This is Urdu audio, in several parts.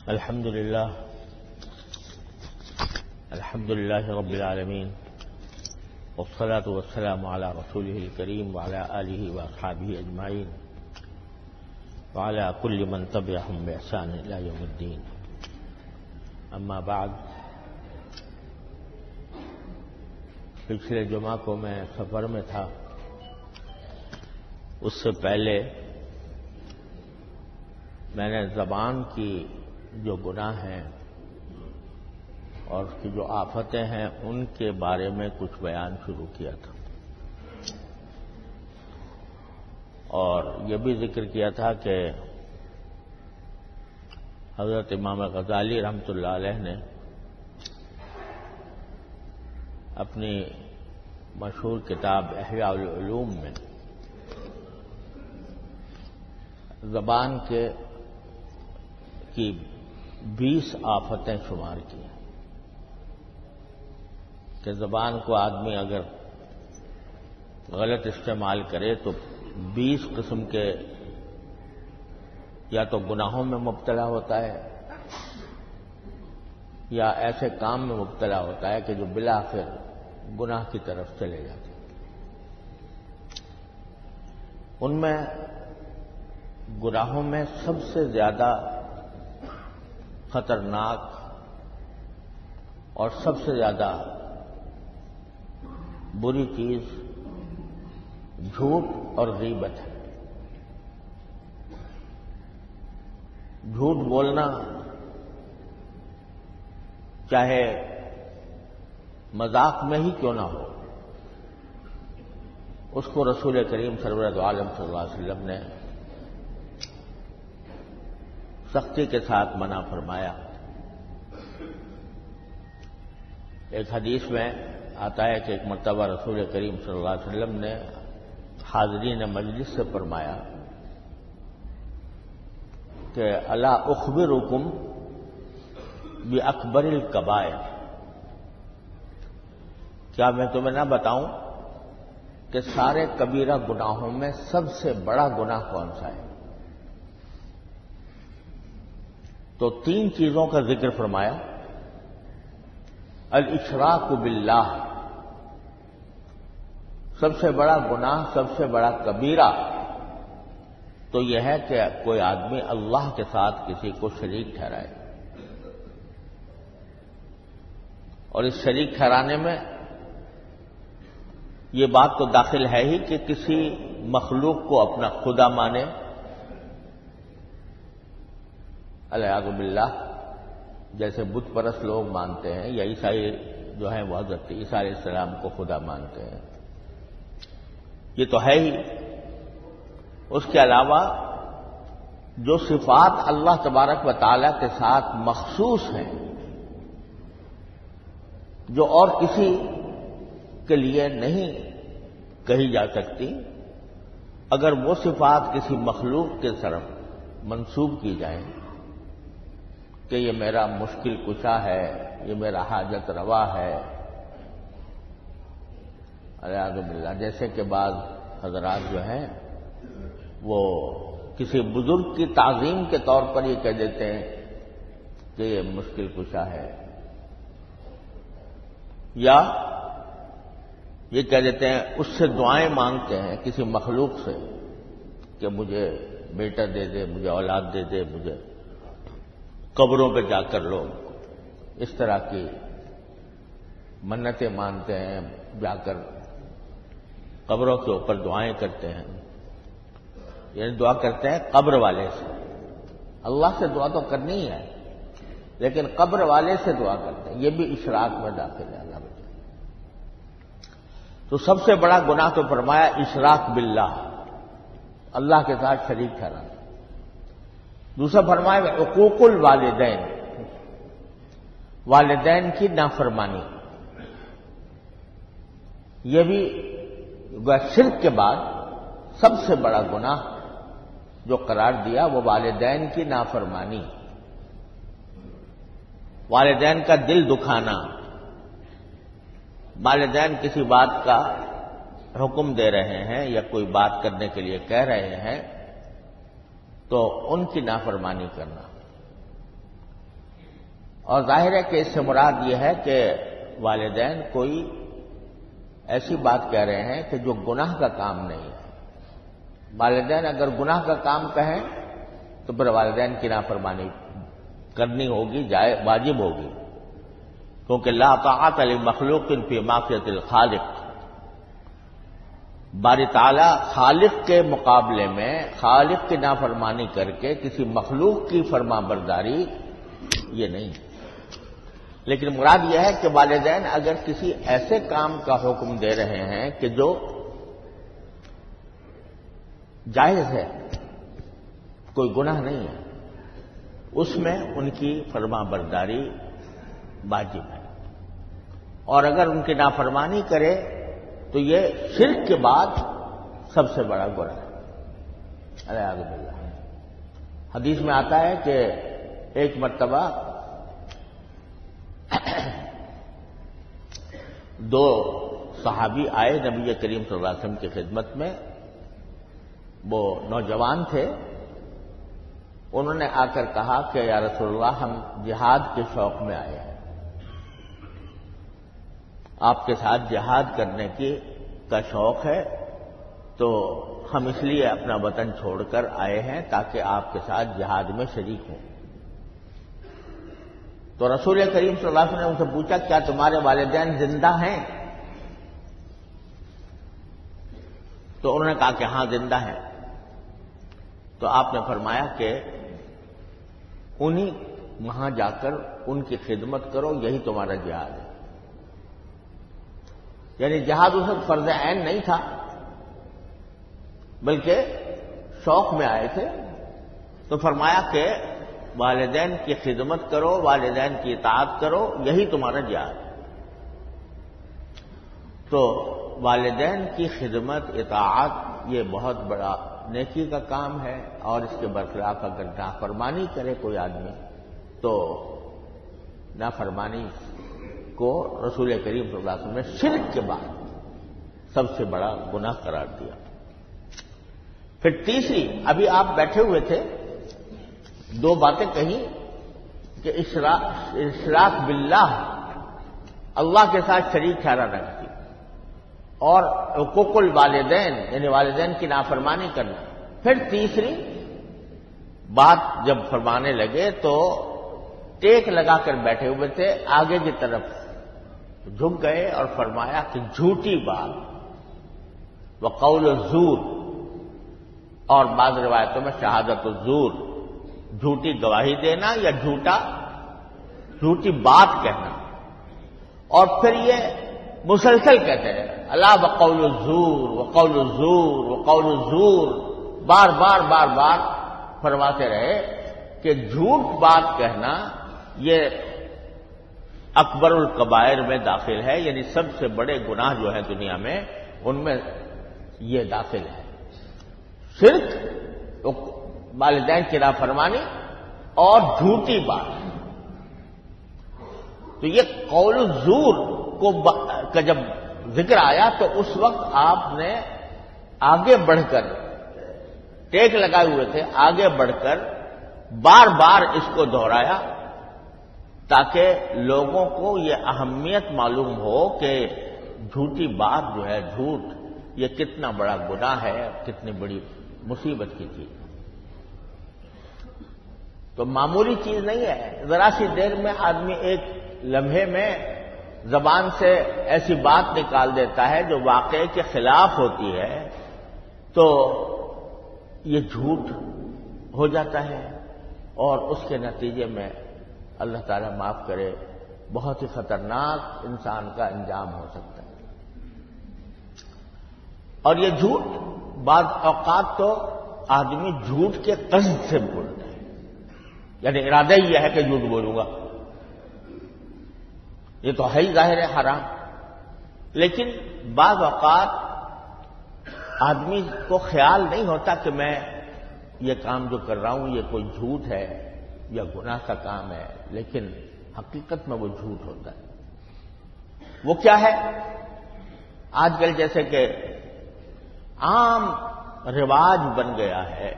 الحمد لله رب العالمين والصلاة والسلام على رسوله الكريم وعلى آله وأصحابه أجمعين وعلى كل من تبعهم بإحسان إلى يوم الدين. أما بعد، پچھلے جمعہ کو میں سفر میں تھا. اس سے پہلے میں نے زبان کی جو گناہ ہیں اور اس کی جو آفتیں ہیں ان کے بارے میں کچھ بیان شروع کیا تھا، اور یہ بھی ذکر کیا تھا کہ حضرت امام غزالی رحمۃ اللہ علیہ نے اپنی مشہور کتاب احیاء العلوم میں زبان کی 20 آفتیں شمار کی ہیں کہ زبان کو آدمی اگر غلط استعمال کرے تو 20 قسم کے یا تو گناہوں میں مبتلا ہوتا ہے یا ایسے کام میں مبتلا ہوتا ہے کہ جو بالآخر گناہ کی طرف چلے جاتے ہیں. ان میں گناہوں میں سب سے زیادہ خطرناک اور سب سے زیادہ بری چیز جھوٹ اور غیبت ہے. جھوٹ بولنا چاہے مذاق میں ہی کیوں نہ ہو، اس کو رسول کریم سرور عالم صلی اللہ علیہ وسلم نے سختی کے ساتھ منع فرمایا. ایک حدیث میں آتا ہے کہ ایک مرتبہ رسول کریم صلی اللہ علیہ وسلم نے حاضرین مجلس سے فرمایا کہ الا اخبرکم باکبر الکبائر، کیا میں تمہیں نہ بتاؤں کہ سارے کبیرہ گناہوں میں سب سے بڑا گناہ کون سا ہے؟ تو 3 چیزوں کا ذکر فرمایا. الاشراک باللہ، سب سے بڑا گناہ، سب سے بڑا کبیرہ تو یہ ہے کہ کوئی آدمی اللہ کے ساتھ کسی کو شریک ٹھہرائے، اور اس شریک ٹھہرانے میں یہ بات تو داخل ہے ہی کہ کسی مخلوق کو اپنا خدا مانے، العیاذ باللہ، جیسے بت پرست لوگ مانتے ہیں، یا عیسائی جو ہیں وہ حضرت عیسیٰ علیہ السلام کو خدا مانتے ہیں. یہ تو ہے ہی. اس کے علاوہ جو صفات اللہ تبارک و تعالی کے ساتھ مخصوص ہیں، جو اور کسی کے لیے نہیں کہی جا سکتی، اگر وہ صفات کسی مخلوق کے طرف منسوب کی جائیں کہ یہ میرا مشکل کشا ہے، یہ میرا حاجت روا ہے، العیاذ باللہ، جیسے کہ بعض حضرات جو ہیں وہ کسی بزرگ کی تعظیم کے طور پر یہ کہہ دیتے ہیں کہ یہ مشکل کشا ہے، یا یہ کہہ دیتے ہیں اس سے دعائیں مانگتے ہیں کسی مخلوق سے کہ مجھے بیٹا دے دے، مجھے اولاد دے دے، مجھے قبروں پہ جا کر لوگ اس طرح کی منتیں مانتے ہیں، جا کر قبروں کے اوپر دعائیں کرتے ہیں. یعنی دعا کرتے ہیں قبر والے سے. اللہ سے دعا تو کرنی ہے لیکن قبر والے سے دعا کرتے ہیں، یہ بھی اشراک میں داخل ہے. اللہ بچائے. تو سب سے بڑا گناہ تو فرمایا اشراک باللہ، اللہ کے ساتھ شریک ٹھہرانا. دوسرا فرمایا حقوق الوالدین، والدین کی نافرمانی. یہ بھی شرک کے بعد سب سے بڑا گناہ جو قرار دیا وہ والدین کی نافرمانی، والدین کا دل دکھانا. والدین کسی بات کا حکم دے رہے ہیں یا کوئی بات کرنے کے لیے کہہ رہے ہیں تو ان کی نافرمانی کرنا. اور ظاہر ہے کہ اس سے مراد یہ ہے کہ والدین کوئی ایسی بات کہہ رہے ہیں کہ جو گناہ کا کام نہیں ہے۔ والدین اگر گناہ کا کام کہیں تو پھر والدین کی نافرمانی کرنی ہوگی، واجب ہوگی، کیونکہ لا طاعت لمخلوق فی معصیۃ الخالق۔ باری تعالی خالق کے مقابلے میں خالق کی نافرمانی کر کے کسی مخلوق کی فرما برداری یہ نہیں ہے۔ لیکن مراد یہ ہے کہ والدین اگر کسی ایسے کام کا حکم دے رہے ہیں کہ جو جائز ہے، کوئی گناہ نہیں ہے، اس میں ان کی فرما برداری واجب ہے، اور اگر ان کی نافرمانی کرے تو یہ شرک کے بعد سب سے بڑا گناہ ہے۔ اعوذ باللہ۔ حدیث میں آتا ہے کہ ایک مرتبہ دو صحابی آئے نبی کریم صلی اللہ علیہ وسلم کی خدمت میں، وہ نوجوان تھے، انہوں نے آ کر کہا کہ یا رسول اللہ ہم جہاد کے شوق میں آئے ہیں، آپ کے ساتھ جہاد کرنے کا شوق ہے، تو ہم اس لیے اپنا وطن چھوڑ کر آئے ہیں تاکہ آپ کے ساتھ جہاد میں شریک ہوں۔ تو رسول کریم صلی اللہ علیہ وسلم نے ان سے پوچھا کیا تمہارے والدین زندہ ہیں؟ تو انہوں نے کہا کہ ہاں زندہ ہیں۔ تو آپ نے فرمایا کہ انہیں وہاں جا کر ان کی خدمت کرو، یہی تمہارا جہاد ہے۔ یعنی جہاد اس وقت فرض عین نہیں تھا، بلکہ شوق میں آئے تھے، تو فرمایا کہ والدین کی خدمت کرو، والدین کی اطاعت کرو، یہی تمہارا جہاد ہے۔ تو والدین کی خدمت، اطاعت یہ بہت بڑا نیکی کا کام ہے، اور اس کے برخلاف اگر نافرمانی کرے کوئی آدمی تو نافرمانی کو رسول کریم صلی اللہ علیہ وسلم نے شرک کے بعد سب سے بڑا گناہ قرار دیا۔ پھر تیسری، ابھی آپ بیٹھے ہوئے تھے، دو باتیں کہیں کہ اشراک باللہ، اللہ کے ساتھ شریک ٹھہرانا کی، اور حقوق الوالدین یعنی والدین کی نافرمانی کرنا۔ پھر تیسری بات جب فرمانے لگے تو ٹیک لگا کر بیٹھے ہوئے تھے، آگے کی طرف جھک گئے اور فرمایا کہ جھوٹی بات، وقول الزور، اور بعض روایتوں میں شہادت الزور، جھوٹی گواہی دینا یا جھوٹی بات کہنا۔ اور پھر یہ مسلسل کہتے ہیں اللہ وقول الزور وقول الزور وقول الزور، بار بار فرماتے رہے کہ جھوٹ بات کہنا یہ اکبر الکبائر میں داخل ہے، یعنی سب سے بڑے گناہ جو ہیں دنیا میں ان میں یہ داخل ہے۔ شرک، والدین کی نافرمانی اور جھوٹی بات۔ تو یہ قول الزور کا جب ذکر آیا تو اس وقت آپ نے آگے بڑھ کر، ٹیک لگائے ہوئے تھے، آگے بڑھ کر بار بار اس کو دہرایا تاکہ لوگوں کو یہ اہمیت معلوم ہو کہ جھوٹی بات جو ہے، جھوٹ، یہ کتنا بڑا گناہ ہے، کتنی بڑی مصیبت کی چیز۔ تو معمولی چیز نہیں ہے، ذرا سی دیر میں آدمی ایک لمحے میں زبان سے ایسی بات نکال دیتا ہے جو واقعے کے خلاف ہوتی ہے، تو یہ جھوٹ ہو جاتا ہے، اور اس کے نتیجے میں اللہ تعالیٰ معاف کرے بہت ہی خطرناک انسان کا انجام ہو سکتا ہے۔ اور یہ جھوٹ بعض اوقات تو آدمی جھوٹ کے قصد سے بولتا ہے، یعنی ارادہ یہ ہے کہ جھوٹ بولوں گا، یہ تو ہے ہی ظاہر ہے حرام، لیکن بعض اوقات آدمی کو خیال نہیں ہوتا کہ میں یہ کام جو کر رہا ہوں یہ کوئی جھوٹ ہے یا گناہ کا کام ہے، لیکن حقیقت میں وہ جھوٹ ہوتا ہے۔ وہ کیا ہے؟ آج کل جیسے کہ عام رواج بن گیا ہے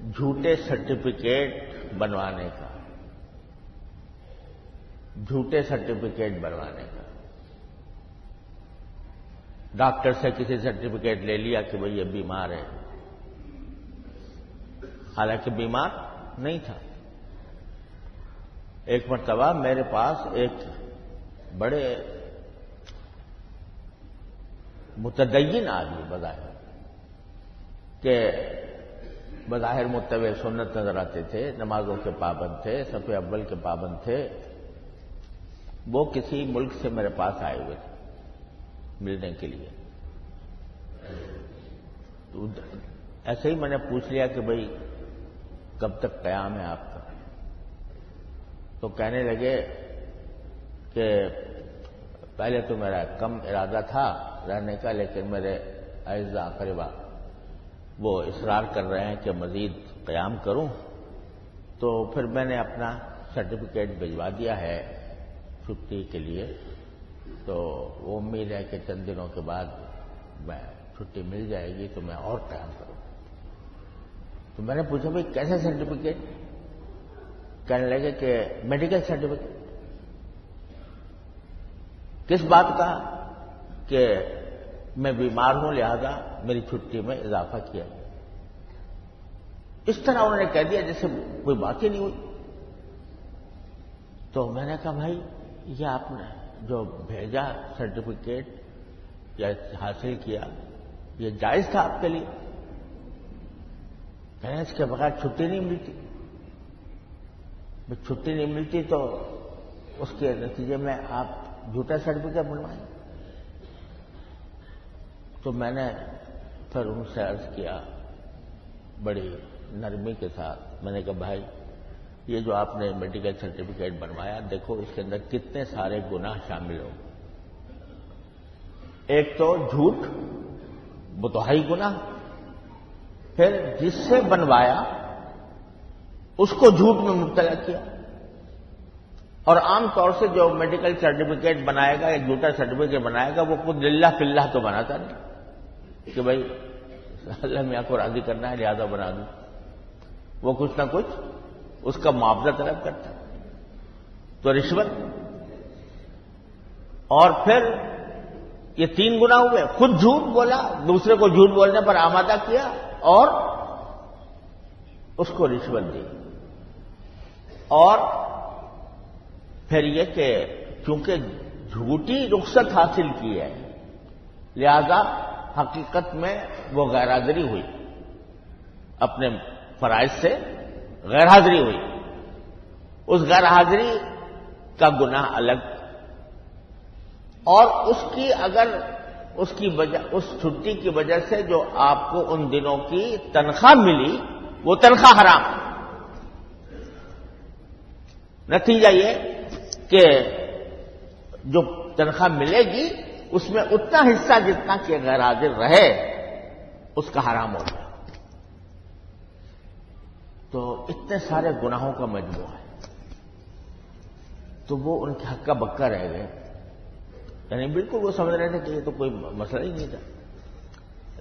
جھوٹے سرٹیفکیٹ بنوانے کا، جھوٹے سرٹیفکیٹ بنوانے کا. ڈاکٹر سے کسی سرٹیفکیٹ لے لیا کہ بھئی یہ بیمار ہے، حالانکہ بیمار نہیں تھا. ایک مرتبہ میرے پاس ایک بڑے متدین آدمی بظاہر، کہ بظاہر متبع سنت نظر آتے تھے، نمازوں کے پابند تھے، صف اول کے پابند تھے، وہ کسی ملک سے میرے پاس آئے ہوئے تھے ملنے کے لیے. تو ایسے ہی میں نے پوچھ لیا کہ بھئی کب تک قیام ہے آپ کا؟ تو کہنے لگے کہ پہلے تو میرا کم ارادہ تھا رہنے کا، لیکن میرے اعزاء اقربا وہ اصرار کر رہے ہیں کہ مزید قیام کروں، تو پھر میں نے اپنا سرٹیفکیٹ بھجوا دیا ہے چھٹی کے لیے. تو وہ امید ہے کہ چند دنوں کے بعد میں چھٹی مل جائے گی تو میں اور قیام کروں. تو میں نے پوچھا بھائی کیسا سرٹیفکیٹ؟ کہنے لگے کہ میڈیکل سرٹیفکیٹ. کس بات کا؟ کہ میں بیمار ہوں لہذا میری چھٹی میں اضافہ کیا. اس طرح انہوں نے کہہ دیا جیسے کوئی بات ہی نہیں ہوئی. تو میں نے کہا بھائی یہ آپ نے جو بھیجا سرٹیفکیٹ یا حاصل کیا یہ جائز تھا آپ کے لیے؟ کہیں اس کے بغیر چھٹی نہیں ملتی. چھٹی نہیں ملتی تو اس کے نتیجے میں آپ جھوٹا سرٹیفکیٹ بنوائیں. تو میں نے پھر ان سے عرض کیا بڑی نرمی کے ساتھ، میں نے کہا بھائی یہ جو آپ نے میڈیکل سرٹیفکیٹ بنوایا دیکھو اس کے اندر کتنے سارے گناہ شامل ہو. ایک تو جھوٹ، وہ تو ہے ہی گناہ. پھر جس سے بنوایا اس کو جھوٹ میں مبتلا کیا. اور عام طور سے جو میڈیکل سرٹیفکیٹ بنائے گا یا جھوٹا سرٹیفکیٹ بنائے گا وہ خود للہ فی اللہ تو بناتا نہیں کہ بھائی اللہ میاں کو راضی کرنا ہے لہذا بنا دوں. وہ کچھ نہ کچھ اس کا معاوضہ طلب کرتا ہے. تو رشوت، اور پھر یہ تین گناہ ہوئے. خود جھوٹ بولا، دوسرے کو جھوٹ بولنے پر آمادہ کیا، اور اس کو رشوت دی. اور پھر یہ کہ چونکہ جھوٹی رخصت حاصل کی ہے لہذا حقیقت میں وہ غیر حاضری ہوئی، اپنے فرائض سے غیر حاضری ہوئی. اس غیر حاضری کا گناہ الگ، اور اس کی اگر اس کی وجہ، اس چھٹی کی وجہ سے جو آپ کو ان دنوں کی تنخواہ ملی وہ تنخواہ حرام. نتیجہ یہ کہ جو تنخواہ ملے گی اس میں اتنا حصہ جتنا کہ غیر حاضر رہے اس کا حرام ہو گیا. تو اتنے سارے گناہوں کا مجموعہ ہے. تو وہ ان کے حق کا بکا رہ گئے. یعنی بالکل وہ سمجھ رہے تھے کہ یہ تو کوئی مسئلہ ہی نہیں تھا،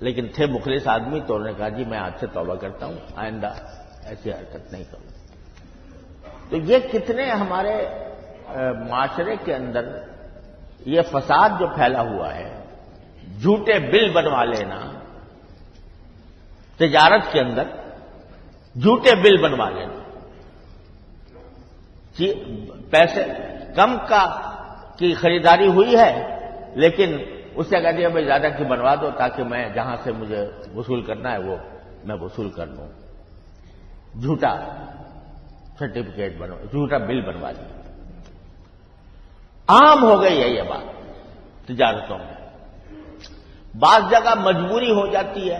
لیکن تھے مخلص آدمی تو انہوں نے کہا جی میں آج سے توبہ کرتا ہوں، آئندہ ایسی حرکت نہیں کروں. تو یہ کتنے ہمارے معاشرے کے اندر یہ فساد جو پھیلا ہوا ہے، جھوٹے بل بنوا لینا، تجارت کے اندر جھوٹے بل بنوا لینا، پیسے کم کی خریداری ہوئی ہے لیکن اس سے کہہ دیا بھائی زیادہ کی بنوا دو تاکہ میں جہاں سے مجھے وصول کرنا ہے وہ میں وصول کر لوں. جھوٹا سرٹیفکیٹ بنوا، جھوٹا بل بنوا دیا. عام ہو گئی ہے یہ بات تجارتوں میں. بعض جگہ مجبوری ہو جاتی ہے،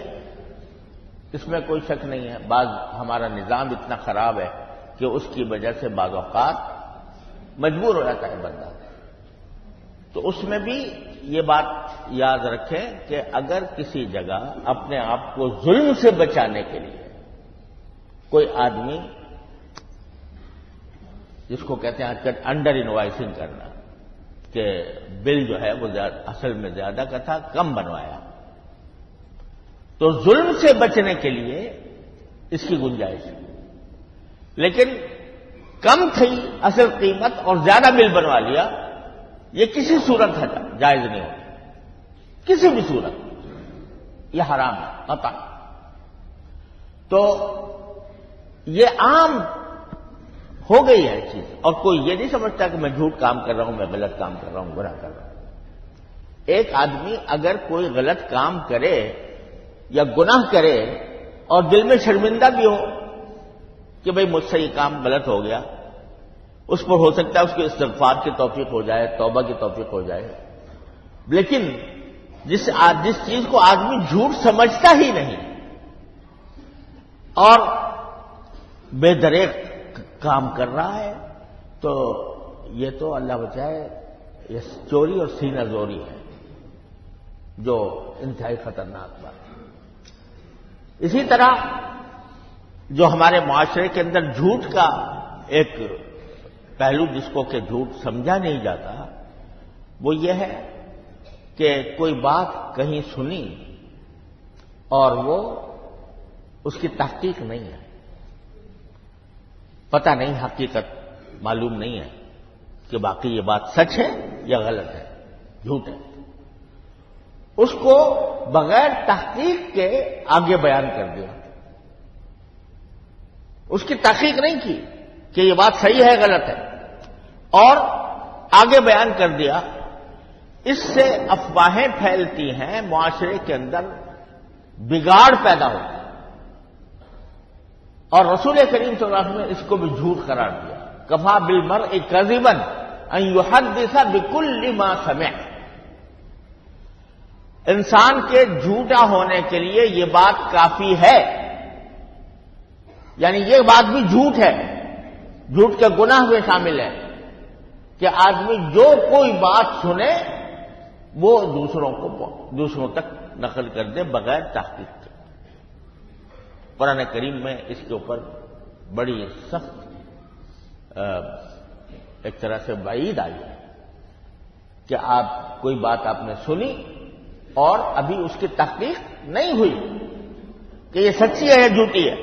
اس میں کوئی شک نہیں ہے. بعض ہمارا نظام اتنا خراب ہے کہ اس کی وجہ سے بعض اوقات مجبور ہو جاتا ہے بندہ. تو اس میں بھی یہ بات یاد رکھیں کہ اگر کسی جگہ اپنے آپ کو ظلم سے بچانے کے لیے کوئی آدمی، جس کو کہتے ہیں آج کل انڈر انوائسنگ کرنا، کہ بل جو ہے وہ اصل میں زیادہ کا تھا، کم بنوایا، تو ظلم سے بچنے کے لیے اس کی گنجائش ہے. لیکن کم تھی اصل قیمت اور زیادہ بل بنوا لیا، یہ کسی صورت ہے جائز نہیں ہوتا، کسی بھی صورت یہ حرام ہے قطعا۔ تو یہ عام ہو گئی ہے چیز، اور کوئی یہ نہیں سمجھتا کہ میں جھوٹ کام کر رہا ہوں، میں غلط کام کر رہا ہوں، گناہ کر رہا ہوں۔ ایک آدمی اگر کوئی غلط کام کرے یا گناہ کرے اور دل میں شرمندہ بھی ہو کہ بھئی مجھ سے یہ کام غلط ہو گیا، اس پر ہو سکتا ہے اس کے استغفار کی توفیق ہو جائے، توبہ کی توفیق ہو جائے، لیکن جس چیز کو آدمی جھوٹ سمجھتا ہی نہیں اور بے دریغ کام کر رہا ہے، تو یہ تو اللہ بچائے یہ چوری اور سینہ زوری ہے، جو انتہائی خطرناک بات ہے۔ اسی طرح جو ہمارے معاشرے کے اندر جھوٹ کا ایک پہلو جس کو کہ جھوٹ سمجھا نہیں جاتا، وہ یہ ہے کہ کوئی بات کہیں سنی اور وہ اس کی تحقیق نہیں ہے، پتہ نہیں، حقیقت معلوم نہیں ہے کہ باقی یہ بات سچ ہے یا غلط ہے، جھوٹ ہے، اس کو بغیر تحقیق کے آگے بیان کر دیا، اس کی تحقیق نہیں کی کہ یہ بات صحیح ہے غلط ہے، اور آگے بیان کر دیا۔ اس سے افواہیں پھیلتی ہیں، معاشرے کے اندر بگاڑ پیدا ہوتا ہے، اور رسول کریم صلی اللہ علیہ وسلم نے اس کو بھی جھوٹ قرار دیا، کفا بالمرء کذبا ان یحدث بکل ما سمع۔ انسان کے جھوٹا ہونے کے لیے یہ بات کافی ہے، یعنی یہ بات بھی جھوٹ ہے، جھوٹ کے گناہ میں شامل ہے کہ آدمی جو کوئی بات سنے وہ دوسروں تک نقل کر دے بغیر تحقیق کے۔ قرآن کریم میں اس کے اوپر بڑی سخت ایک طرح سے وعید آئی ہے کہ کوئی بات آپ نے سنی اور ابھی اس کی تحقیق نہیں ہوئی کہ یہ سچی ہے یا جھوٹی ہے،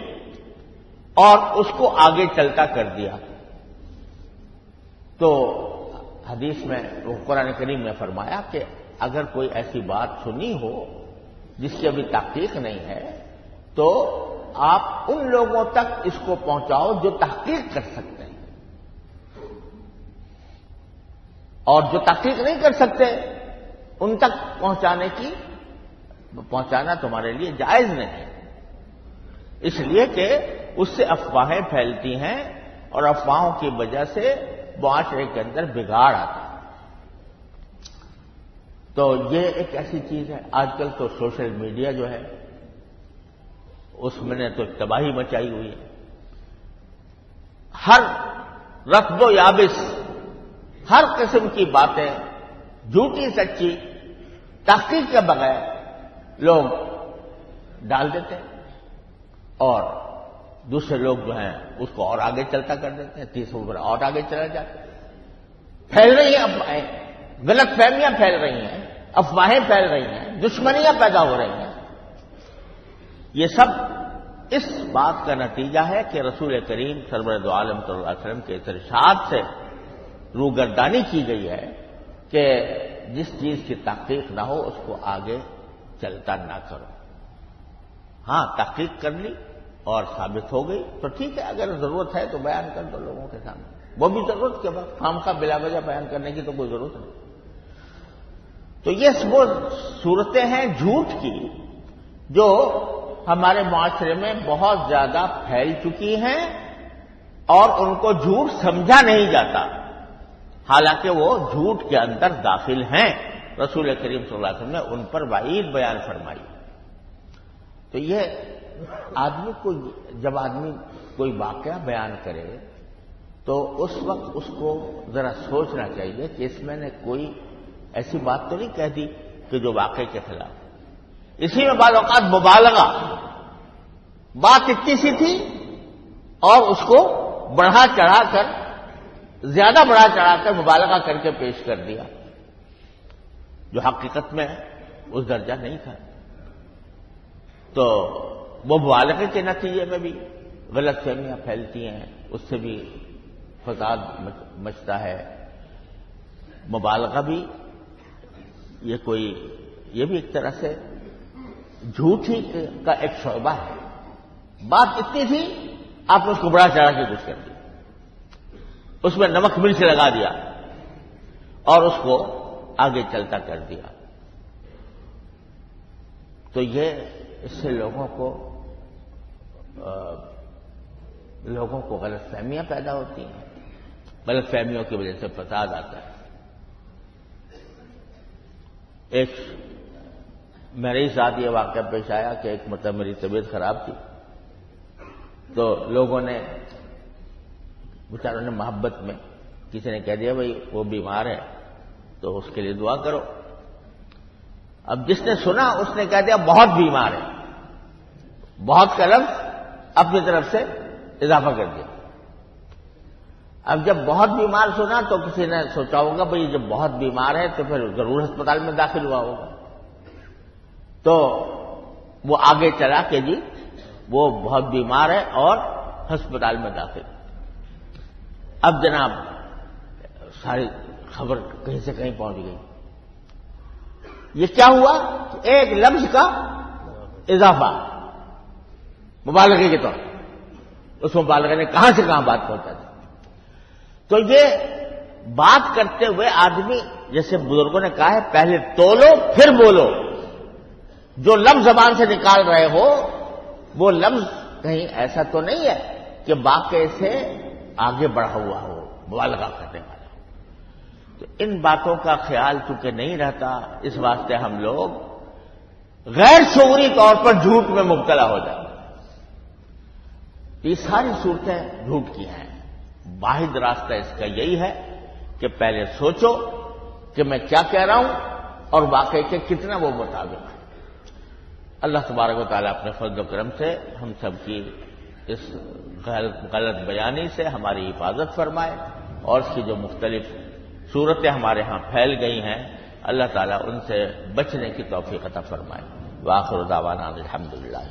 اور اس کو آگے چلتا کر دیا، تو حدیث میں قرآن کریم نے فرمایا کہ اگر کوئی ایسی بات سنی ہو جس کی ابھی تحقیق نہیں ہے تو آپ ان لوگوں تک اس کو پہنچاؤ جو تحقیق کر سکتے ہیں، اور جو تحقیق نہیں کر سکتے ان تک پہنچانا تمہارے لیے جائز نہیں ہے، اس لیے کہ اس سے افواہیں پھیلتی ہیں اور افواہوں کی وجہ سے معاشرے کے اندر بگاڑ آتا ہے۔ تو یہ ایک ایسی چیز ہے، آج کل تو سوشل میڈیا جو ہے اس میں نے تو تباہی مچائی ہوئی ہے، ہر رطب و یابس، ہر قسم کی باتیں جھوٹی سچی تحقیق کے بغیر لوگ ڈال دیتے ہیں، اور دوسرے لوگ جو ہیں اس کو اور آگے چلتا کر دیتے ہیں، تیسروں پر اور آگے چلا جاتے ہیں، پھیل رہی ہیں افواہیں، غلط فہمیاں پھیل رہی ہیں، افواہیں پھیل رہی ہیں، دشمنیاں پیدا ہو رہی ہیں۔ یہ سب اس بات کا نتیجہ ہے کہ رسول کریم سرور دو عالم صلی اللہ علیہ وسلم کے ارشاد سے روگردانی کی گئی ہے کہ جس چیز کی تحقیق نہ ہو اس کو آگے چلتا نہ کرو۔ ہاں تحقیق کر لی اور ثابت ہو گئی تو ٹھیک ہے، اگر ضرورت ہے تو بیان کر دو لوگوں کے سامنے، وہ بھی ضرورت کے بعد، خامخواہ بلا وجہ بیان کرنے کی تو کوئی ضرورت نہیں۔ تو یہ وہ صورتیں ہیں جھوٹ کی جو ہمارے معاشرے میں بہت زیادہ پھیل چکی ہیں اور ان کو جھوٹ سمجھا نہیں جاتا، حالانکہ وہ جھوٹ کے اندر داخل ہیں۔ رسول کریم صلی اللہ علیہ وسلم نے ان پر وعید بیان فرمائی۔ تو یہ آدمی کو، جب آدمی کوئی واقعہ بیان کرے تو اس وقت اس کو ذرا سوچنا چاہیے کہ اس میں نے کوئی ایسی بات تو نہیں کہہ دی کہ جو واقعے کے خلاف۔ اسی میں بعض اوقات مبالغہ، بات اتنی سی تھی اور اس کو بڑھا چڑھا کر، زیادہ بڑھا چڑھا کر مبالغہ کر کے پیش کر دیا، جو حقیقت میں اس درجہ نہیں تھا۔ تو وہ مبالغے کے نتیجے میں بھی غلط فہمیاں پھیلتی ہیں، اس سے بھی فساد مچتا ہے، مبالغہ بھی، یہ بھی ایک طرح سے جھوٹ ہی کا ایک شعبہ ہے. بات اتنی تھی، آپ نے اس کو بڑا چڑھا کے کچھ کر دیا، اس میں نمک مرچ لگا دیا اور اس کو آگے چلتا کر دیا. تو اس سے لوگوں کو غلط فہمیاں پیدا ہوتی ہیں، غلط فہمیوں کی وجہ سے فساد آتا ہے. میرے ساتھ یہ واقعہ پیش آیا کہ ایک مرتبہ میری طبیعت خراب تھی، تو لوگوں نے، بیچاروں نے محبت میں کسی نے کہہ دیا بھائی وہ بیمار ہے تو اس کے لیے دعا کرو. اب جس نے سنا اس نے کہہ دیا بہت بیمار ہے، بہت کا لفظ اپنی طرف سے اضافہ کر دیا. اب جب بہت بیمار سنا تو کسی نے سوچا ہوگا بھائی جب بہت بیمار ہے تو پھر ضرور ہسپتال میں داخل ہوا ہوگا. تو وہ آگے چلا کہ جی وہ بہت بیمار ہے اور ہسپتال میں داخل. اب جناب ساری خبر کہیں سے کہیں پہنچ گئی. یہ کیا ہوا؟ ایک لفظ کا اضافہ مبالغے کے طور پر. اس مبالغے نے کہاں سے کہاں بات پہنچا دی. تو یہ بات کرتے ہوئے آدمی، جیسے بزرگوں نے کہا ہے، پہلے تولو پھر بولو. جو لفظ زبان سے نکال رہے ہو وہ لفظ کہیں ایسا تو نہیں ہے کہ واقعے سے آگے بڑھا ہوا ہو، مبالغہ کرنے والا ہو. تو ان باتوں کا خیال چونکہ نہیں رہتا، اس واسطے ہم لوگ غیر شعوری طور پر جھوٹ میں مبتلا ہو جاتے ہیں. یہ ساری صورتیں جھوٹ کی ہیں. واحد راستہ اس کا یہی ہے کہ پہلے سوچو کہ میں کیا کہہ رہا ہوں اور واقعے کے کتنا وہ مطابق ہے. اللہ تبارک و تعالیٰ اپنے فضل و کرم سے ہم سب کی اس غلط بیانی سے ہماری حفاظت فرمائے، اور اس کی جو مختلف صورتیں ہمارے ہاں پھیل گئی ہیں اللہ تعالیٰ ان سے بچنے کی توفیق عطا فرمائے. وآخر دعوانا الحمدللہ.